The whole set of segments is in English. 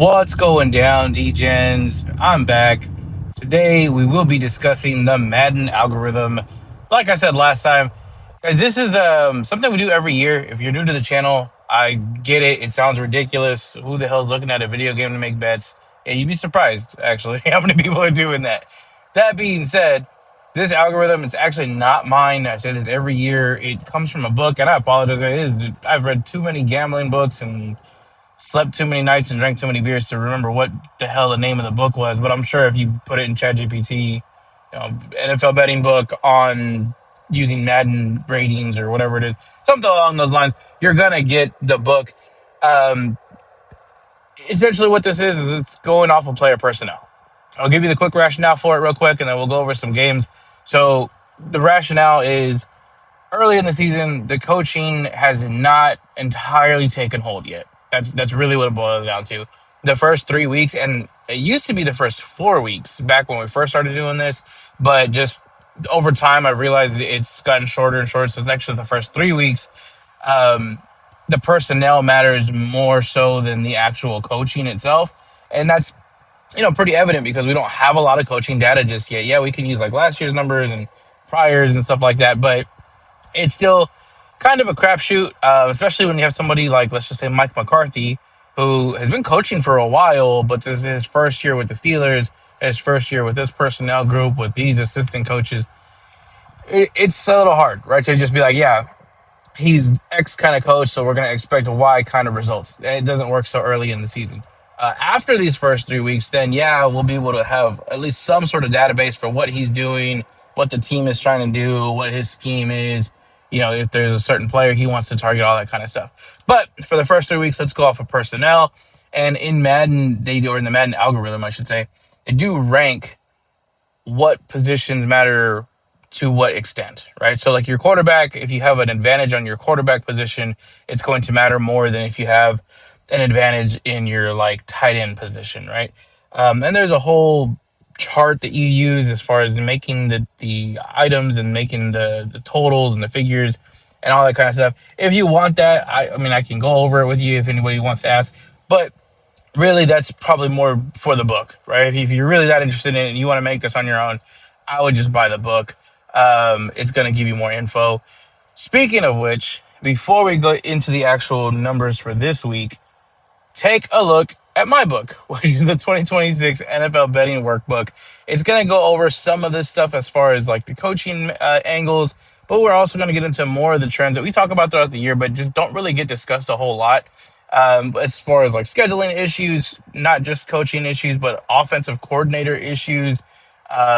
What's going down, D-Gens? I'm back. Today, we will be discussing the Madden algorithm. Like I said last time, guys, this is something we do every year. If you're new to the channel, I get it. It sounds ridiculous. Who the hell's looking at a video game to make bets? Yeah, you'd be surprised, actually, how many people are doing that. That being said, this algorithm is actually not mine. I said it every year. It comes from a book, and I apologize. I've read too many gambling books and slept too many nights and drank too many beers to remember what the hell the name of the book was. But I'm sure if you put it in ChatGPT, NFL betting book on using Madden ratings or whatever it is, something along those lines, you're gonna get the book. Um, Essentially, what this is it's going off of player personnel. I'll give you the quick rationale for it real quick, and then we'll go over some games. So the rationale is early in the season, the coaching has not entirely taken hold yet. That's really what it boils down to. The first 3 weeks, and it used to be the first 4 weeks back when we first started doing this, but just over time, I've realized it's gotten shorter and shorter. So it's actually the first 3 weeks. Um, the personnel matters more so than the actual coaching itself, and that's pretty evident because we don't have a lot of coaching data just yet. Yeah, we can use like last year's numbers and priors and stuff like that, but it's still kind of a crapshoot, especially when you have somebody like, let's just say, Mike McCarthy, who has been coaching for a while, but this is his first year with the Steelers, his first year with this personnel group, with these assistant coaches. It's a little hard, right? To just be like, yeah, he's X kind of coach, so we're going to expect Y kind of results. It doesn't work so early in the season. After these first 3 weeks, then yeah, we'll be able to have at least some sort of database for what he's doing, what the team is trying to do, what his scheme is. If there's a certain player he wants to target, all that kind of stuff. But for the first 3 weeks, let's go off of personnel. And in Madden, or in the Madden algorithm, I should say, they do rank what positions matter to what extent, right? So like your quarterback, if you have an advantage on your quarterback position, it's going to matter more than if you have an advantage in your like tight end position, right? And there's a whole chart that you use as far as making the items and making the totals and the figures and all that kind of stuff. If you want that, I mean, I can go over it with you if anybody wants to ask, but really that's probably more for the book, right? If you're really that interested in it and you want to make this on your own, I would just buy the book. It's going to give you more info. Speaking of which, before we go into the actual numbers for this week, take a look at my book, which is the 2026 NFL betting workbook. It's going to go over some of this stuff as far as like the coaching angles, but we're also going to get into more of the trends that we talk about throughout the year, but just don't really get discussed a whole lot. As far as like scheduling issues, not just coaching issues, but offensive coordinator issues,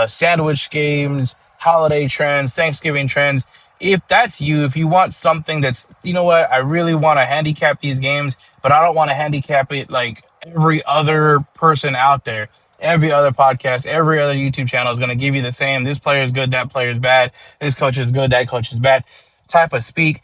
sandwich games, holiday trends, Thanksgiving trends. If that's you, if you want something that's, I really want to handicap these games, but I don't want to handicap it like every other person out there. Every other podcast, every other YouTube channel is going to give you the same, this player is good, that player is bad, this coach is good, that coach is bad type of speak.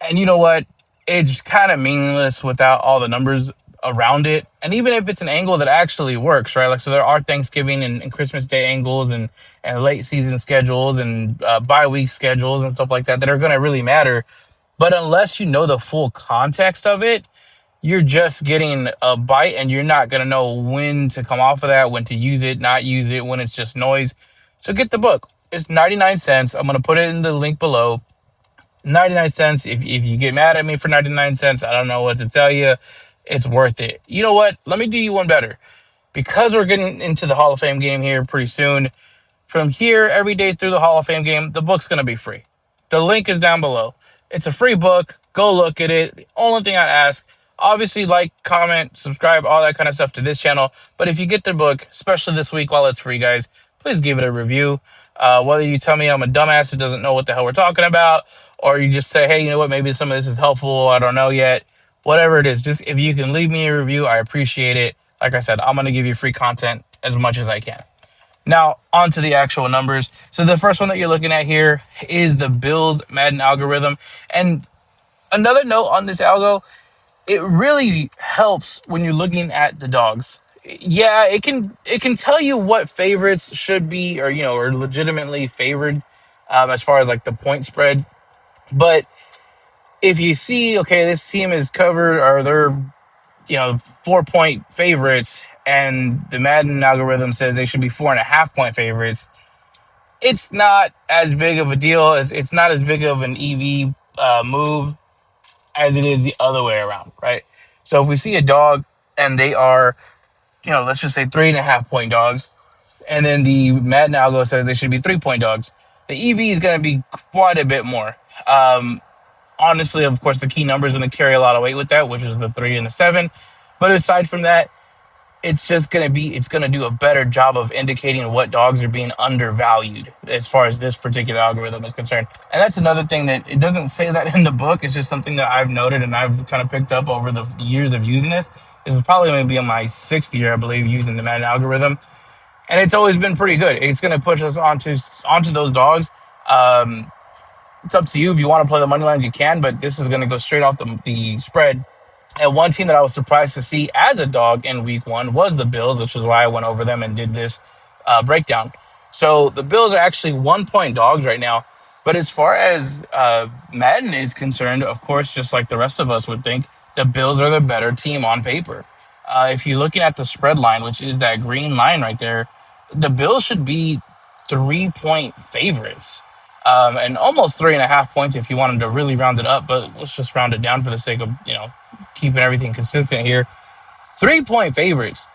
And you know what? It's kind of meaningless without all the numbers around it. And even if it's an angle that actually works, right? Like, so there are Thanksgiving and Christmas Day angles and late season schedules and bye week schedules and stuff like that are going to really matter. But unless you know the full context of it, you're just getting a bite and you're not going to know when to come off of that, when to use it, not use it, when it's just noise. So get the book. It's 99 cents. I'm going to put it in the link below. 99 cents. If you get mad at me for 99 cents, I don't know what to tell you. It's worth it. You know what? Let me do you one better. Because we're getting into the Hall of Fame game here pretty soon, from here every day through the Hall of Fame game, the book's going to be free. The link is down below. It's a free book. Go look at it. The only thing I'd ask, obviously, like, comment, subscribe, all that kind of stuff to this channel. But if you get the book, especially this week while it's free, guys, please give it a review. Whether you tell me I'm a dumbass who doesn't know what the hell we're talking about, or you just say, hey, you know what, maybe some of this is helpful, I don't know yet. Whatever it is, just if you can leave me a review, I appreciate it. Like I said, I'm going to give you free content as much as I can. Now, on to the actual numbers. So the first one that you're looking at here is the Bills Madden algorithm. And another note on this algo, it really helps when you're looking at the dogs. Yeah, it can tell you what favorites should be, or or legitimately favored, as far as like the point spread. But if you see, okay, this team is covered, or they're 4-point favorites, and the Madden algorithm says they should be 4.5-point favorites. It's not as big of a deal as it's not as big of an EV move as it is the other way around, right? So if we see a dog and they are, let's just say 3.5-point dogs, and then the Madden algo says they should be 3-point dogs, the EV is going to be quite a bit more. Honestly, of course, the key number is going to carry a lot of weight with that, which is the 3 and the 7. But aside from that, it's going to do a better job of indicating what dogs are being undervalued as far as this particular algorithm is concerned. And that's another thing that it doesn't say that in the book. It's just something that I've noted and I've kind of picked up over the years of using this. This is probably going to be in my 6th year, I believe, using the Madden algorithm, and it's always been pretty good. It's going to push us onto those dogs. It's up to you if you want to play the money lines, you can, but this is going to go straight off the spread. And one team that I was surprised to see as a dog in week 1 was the Bills, which is why I went over them and did this breakdown. So the Bills are actually 1-point dogs right now. But as far as Madden is concerned, of course, just like the rest of us would think, the Bills are the better team on paper. If you're looking at the spread line, which is that green line right there, the Bills should be 3-point favorites. And almost 3.5 points if you wanted to really round it up, but let's just round it down for the sake of, keeping everything consistent here. 3-point favorites.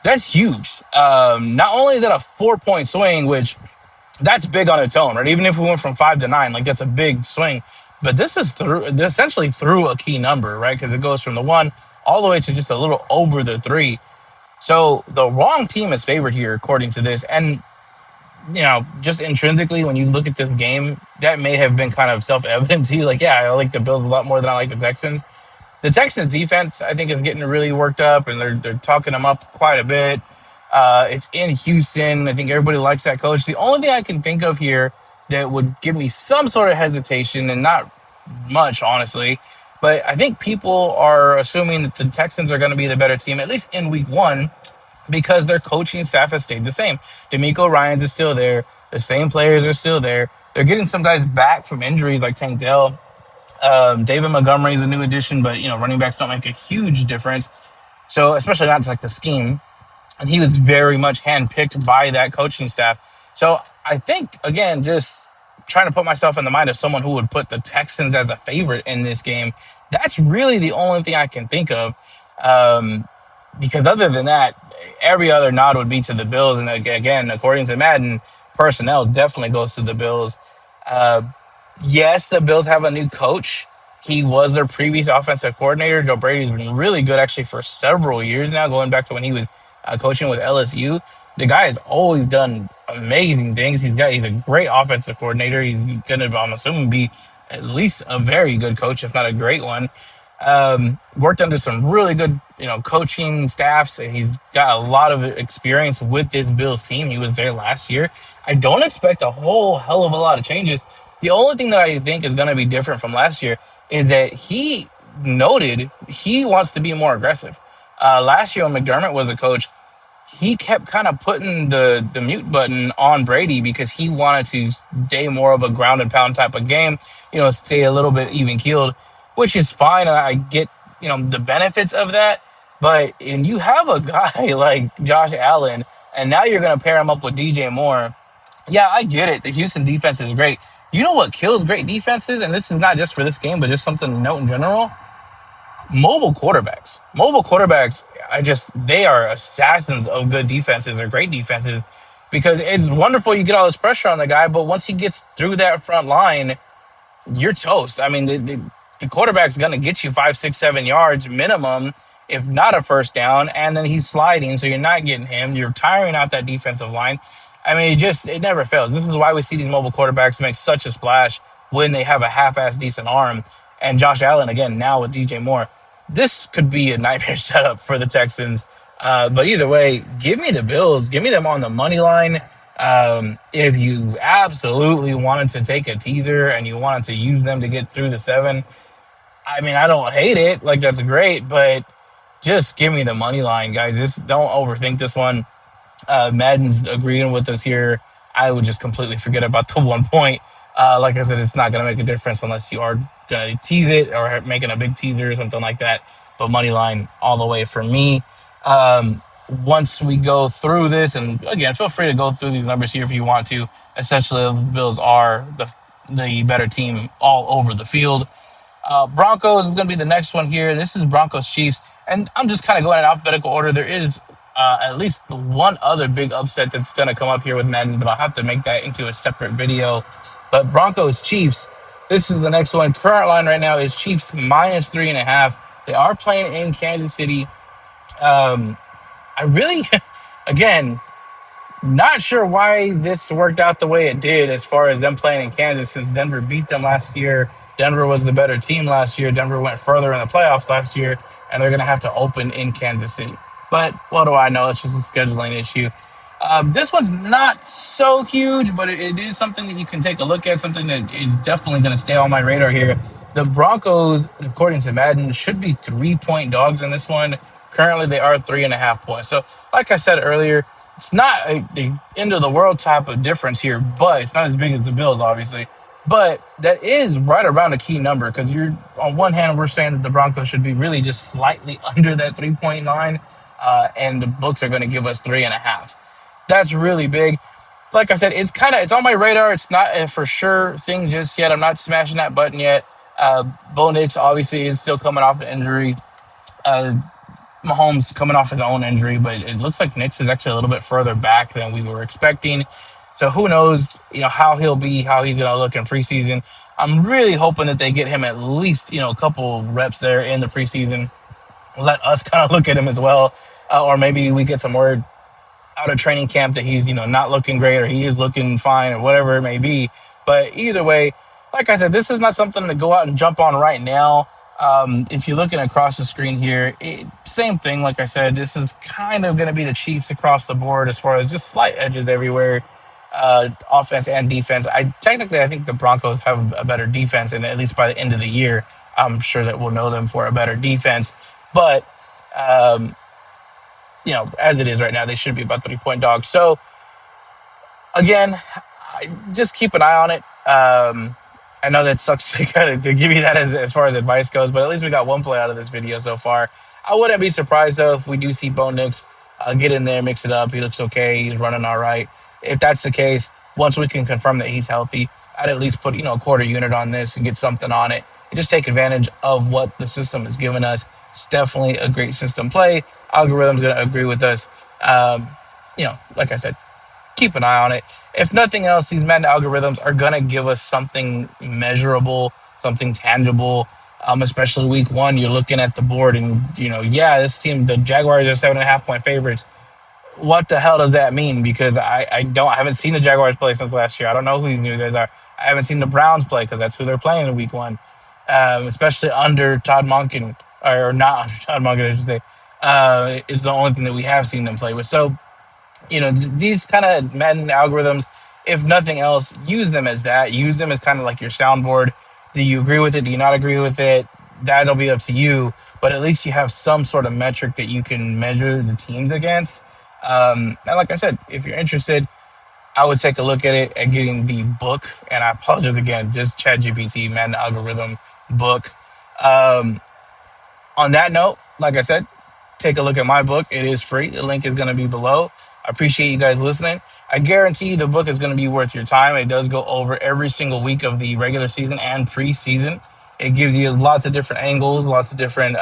That's huge. Not only is that a 4-point swing, which that's big on its own, right? Even if we went from 5 to 9, like that's a big swing. But this is essentially through a key number, right? Because it goes from the 1 all the way to just a little over the 3. So the wrong team is favored here, according to this. And just intrinsically, when you look at this game, that may have been kind of self-evident to you. Like, yeah, I like the Bills a lot more than I like the Texans. The Texans defense, I think, is getting really worked up, and they're talking them up quite a bit. It's in Houston. I think everybody likes that coach. The only thing I can think of here that would give me some sort of hesitation, and not much, honestly, but I think people are assuming that the Texans are going to be the better team, at least in week 1, because their coaching staff has stayed the same. D'Amico Ryans is still there. The same players are still there. They're getting some guys back from injuries like Tank Dell. David Montgomery is a new addition, but running backs don't make a huge difference. So especially not like the scheme, and he was very much handpicked by that coaching staff. So I think again, just trying to put myself in the mind of someone who would put the Texans as a favorite in this game. That's really the only thing I can think of, because other than that, every other nod would be to the Bills. And again, according to Madden, personnel definitely goes to the Bills. Yes, the Bills have a new coach. He was their previous offensive coordinator. Joe Brady's been really good actually for several years now, going back to when he was coaching with LSU. The guy has always done amazing things. He's a great offensive coordinator. He's going to, I'm assuming, be at least a very good coach, if not a great one. Worked under some really good, coaching staffs. He's got a lot of experience with this Bills team. He was there last year. I don't expect a whole hell of a lot of changes. The only thing that I think is going to be different from last year is that he noted he wants to be more aggressive. Last year when McDermott was the coach, he kept kind of putting the mute button on Brady because he wanted to stay more of a ground and pound type of game, stay a little bit even keeled, which is fine. I get, the benefits of that. But and you have a guy like Josh Allen, and now you're going to pair him up with DJ Moore. Yeah, I get it. The Houston defense is great. You know what kills great defenses? And this is not just for this game, but just something to note in general. Mobile quarterbacks. Mobile quarterbacks, they are assassins of good defenses or great defenses, because it's wonderful you get all this pressure on the guy, but once he gets through that front line, you're toast. I mean, the quarterback's going to get you 5, 6, 7 yards minimum, if not a first down, and then he's sliding, so you're not getting him. You're tiring out that defensive line. I mean, it never fails. This is why we see these mobile quarterbacks make such a splash when they have a half-assed decent arm. And Josh Allen, again, now with DJ Moore, this could be a nightmare setup for the Texans. But either way, give me the Bills. Give me them on the money line. If you absolutely wanted to take a teaser and you wanted to use them to get through the 7, I mean, I don't hate it. Like, that's great. But just give me the money line, guys. Don't overthink this one. Madden's agreeing with us here. I would just completely forget about the 1 point. Like I said, it's not going to make a difference unless you are gonna tease it or making a big teaser or something like that. But money line all the way for me. Um, Once we go through this, and again, feel free to go through these numbers here if you want to. Essentially, the Bills are the better team all over the field. Broncos is going to be the next one here. This is Broncos Chiefs, and I'm just kind of going in alphabetical order. There is at least one other big upset that's going to come up here with Madden, but I'll have to make that into a separate video. But Broncos Chiefs, this is the next one. Current line right now is Chiefs -3.5. They are playing in Kansas City. I really, again, not sure why this worked out the way it did as far as them playing in Kansas since Denver beat them last year. Denver was the better team last year. Denver went further in the playoffs last year, and they're going to have to open in Kansas City. But what do I know? It's just a scheduling issue. This one's not so huge, but it is something that you can take a look at, something that is definitely going to stay on my radar here. The Broncos, according to Madden, should be 3-point dogs in this one. Currently, they are 3.5 points. So, like I said earlier, it's not the end of the world type of difference here, but it's not as big as the Bills, obviously. But that is right around a key number because you're on one hand, we're saying that the Broncos should be really just slightly under that 3-point line, and the books are going to give us 3.5. That's really big. Like I said, it's on my radar. It's not a for sure thing just yet. I'm not smashing that button yet. Bo Nix obviously is still coming off an injury. Uh, Mahomes coming off his own injury, but it looks like Nix is actually a little bit further back than we were expecting. So who knows, how he'll be, how he's going to look in preseason. I'm really hoping that they get him at least, a couple reps there in the preseason. Let us kind of look at him as well, or maybe we get some word out of training camp that he's not looking great or he is looking fine or whatever it may be. But either way, like I said, this is not something to go out and jump on right now. If you're looking across the screen here, same thing. Like I said, this is kind of going to be the Chiefs across the board as far as just slight edges everywhere, offense and defense. I think the Broncos have a better defense, and at least by the end of the year, I'm sure that we'll know them for a better defense. But um, as it is right now, they should be about 3-point dogs. So again, just keep an eye on it. I know that sucks to give you that as far as advice goes, but at least we got one play out of this video so far. I wouldn't be surprised though if we do see Bo Nix get in there, mix it up. He looks okay. He's running all right. If that's the case, once we can confirm that he's healthy, I'd at least put a quarter unit on this and get something on it and just take advantage of what the system has given us. It's definitely a great system play. Algorithm's going to agree with us. Like I said, keep an eye on it. If nothing else, these Madden algorithms are going to give us something measurable, something tangible. Especially week one, you're looking at the board and, this team, the Jaguars are 7.5-point favorites. What the hell does that mean? Because I haven't seen the Jaguars play since last year. I don't know who these new guys are. I haven't seen the Browns play because that's who they're playing in week one, especially under Todd Monken, or not under Todd Monken, I should say, is the only thing that we have seen them play with. So, these kind of Madden algorithms, if nothing else, use them as that. Use them as kind of like your soundboard. Do you agree with it? Do you not agree with it? That'll be up to you. But at least you have some sort of metric that you can measure the teams against. And like I said, if you're interested, I would take a look at it and getting the book. And I apologize again, just ChatGPT, Madden algorithm book. On that note, like I said, take a look at my book. It is free. The link is going to be below. I appreciate you guys listening. I guarantee you the book is going to be worth your time. It does go over every single week of the regular season and preseason. It gives you lots of different angles, lots of different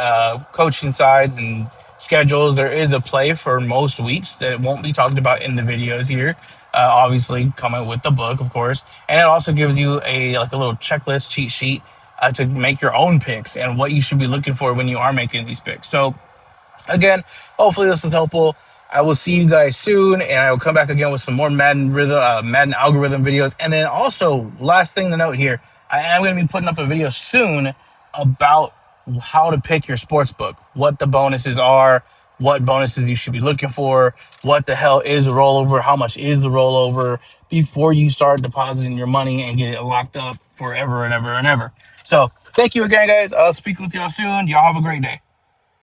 coaching sides and schedules. There is a play for most weeks that won't be talked about in the videos here. Obviously, coming with the book, of course. And it also gives you a little checklist, cheat sheet to make your own picks and what you should be looking for when you are making these picks. So, again, hopefully this was helpful. I will see you guys soon, and I will come back again with some more Madden algorithm videos. And then also, last thing to note here, I am going to be putting up a video soon about how to pick your sports book, what the bonuses are, what bonuses you should be looking for, what the hell is a rollover, how much is the rollover before you start depositing your money and get it locked up forever and ever and ever. So thank you again, guys. I'll speak with y'all soon. Y'all have a great day.